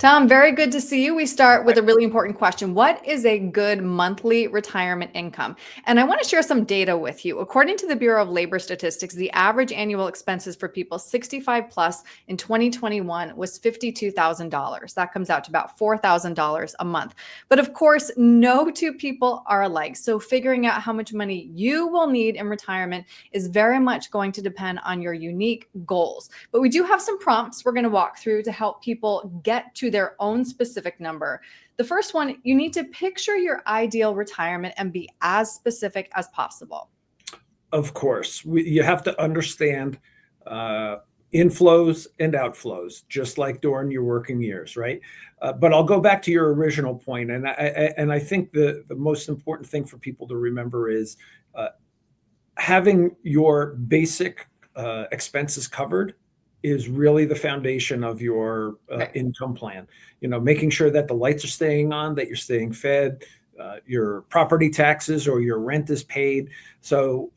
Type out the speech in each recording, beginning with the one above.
Tom, very good to see you. We start with a really important question. What is a good monthly retirement income? And I want to share some data with you. According to the Bureau of Labor Statistics, the average annual expenses for people 65 plus in 2021 was $52,000. That comes out to about $4,000 a month. But of course, no two people are alike. So figuring out how much money you will need in retirement is very much going to depend on your unique goals. But we do have some prompts we're going to walk through to help people get to their own specific number. The first one, you need to picture your ideal retirement and be as specific as possible. Of course, you have to understand inflows and outflows, just like during your working years, right? But I'll go back to your original point, and I think the most important thing for people to remember is having your basic expenses covered is really the foundation of your income plan. Making sure that the lights are staying on, that you're staying fed, your property taxes or your rent is paid. So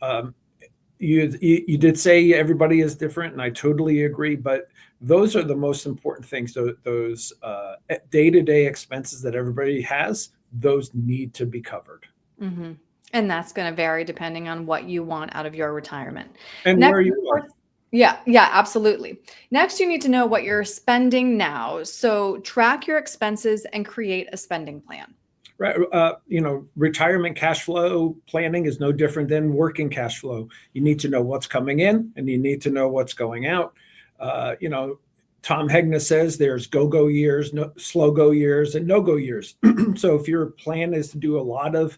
you did say everybody is different, and I totally agree. But those are the most important things. Those day-to-day expenses that everybody has, those need to be covered. Mm-hmm. And that's going to vary depending on what you want out of your retirement. And Next, where you are. yeah, absolutely. Next, you need to know what you're spending now. So track your expenses and create a spending plan. Right. Retirement cash flow planning is no different than working cash flow. You need to know what's coming in and you need to know what's going out. Tom Hegna says there's go-go years, slow-go years, and no-go years. So if your plan is to do a lot of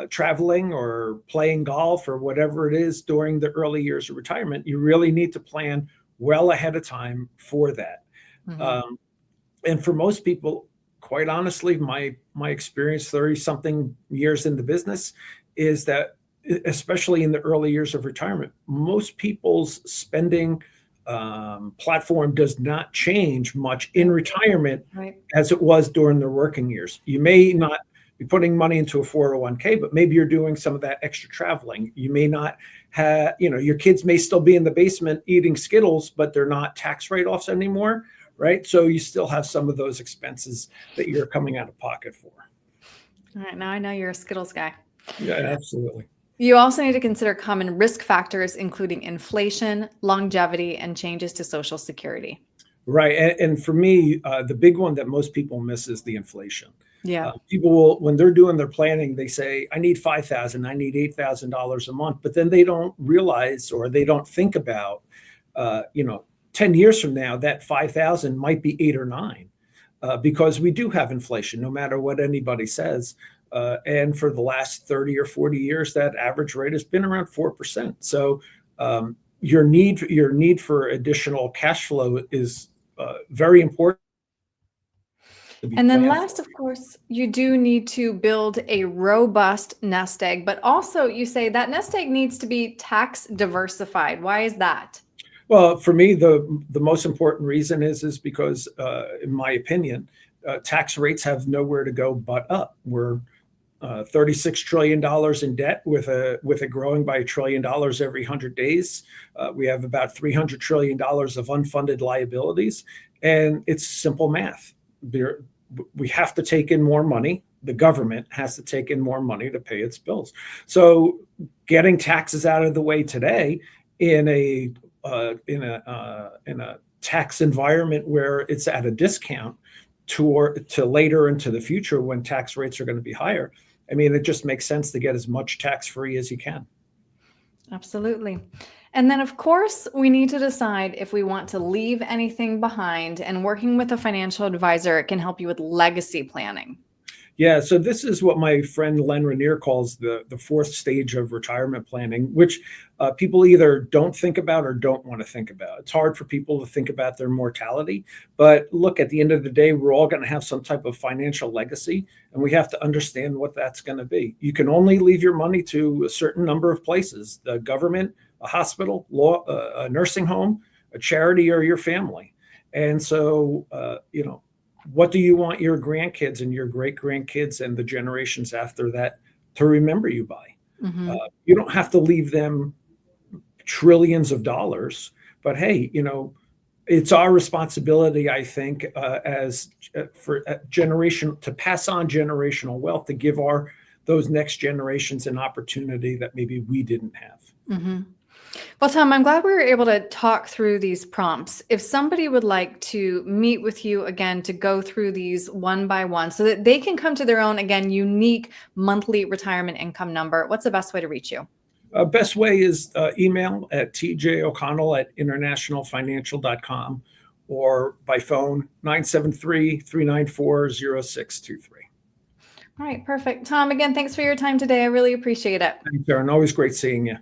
traveling or playing golf or whatever it is during the early years of retirement, you really need to plan well ahead of time for that. Mm-hmm. And for most people, quite honestly, my experience, 30 something years in the business, is that especially in the early years of retirement, most people's spending platform does not change much in retirement as it was during their working years. You may not be putting money into a 401k, but maybe you're doing some of that extra traveling. You may not have, your kids may still be in the basement eating Skittles, but they're not tax write-offs anymore, right? So you still have some of those expenses that you're coming out of pocket for. All right, now I know you're a Skittles guy. Yeah, absolutely. You also need to consider common risk factors, including inflation, longevity, and changes to Social Security. Right. And for me, the big one that most people miss is the inflation. Yeah. People will, when they're doing their planning, they say, I need $5,000, I need $8,000 a month, but then they don't realize or they don't think about, 10 years from now, that 5,000 might be 8 or 9, because we do have inflation, no matter what anybody says. And for the last 30 or 40 years, that average rate has been around 4%. So your need for additional cash flow is very important. And then last, of course, you do need to build a robust nest egg, but also you say that nest egg needs to be tax diversified. Why is that? Well, for me, the most important reason is because, in my opinion, tax rates have nowhere to go but up. We're $36 trillion in debt with it growing by $1 trillion every 100 days. We have about $300 trillion of unfunded liabilities, and it's simple math. We have to take in more money. The government has to take in more money to pay its bills. So getting taxes out of the way today in a tax environment where it's at a discount to later into the future when tax rates are going to be higher. I mean, it just makes sense to get as much tax-free as you can. Absolutely. And then, of course, we need to decide if we want to leave anything behind, and working with a financial advisor can help you with legacy planning. Yeah, so this is what my friend Len Ranier calls the fourth stage of retirement planning, which people either don't think about or don't want to think about. It's hard for people to think about their mortality. But look, at the end of the day, we're all going to have some type of financial legacy, and we have to understand what that's going to be. You can only leave your money to a certain number of places: the government, a hospital, a nursing home, a charity, or your family. And so, what do you want your grandkids and your great grandkids and the generations after that to remember you by? Mm-hmm. You don't have to leave them trillions of dollars, but hey, It's our responsibility, I think, as for generation to pass on generational wealth, to give those next generations an opportunity that maybe we didn't have. Mhm. Well, Tom, I'm glad we were able to talk through these prompts. If somebody would like to meet with you again to go through these one by one so that they can come to their own, again, unique monthly retirement income number, what's the best way to reach you? Best way is email at tjoconnell@internationalfinancial.com or by phone 973-394-0623. All right, perfect. Tom, again, thanks for your time today. I really appreciate it. Thanks, Aaron. Always great seeing you.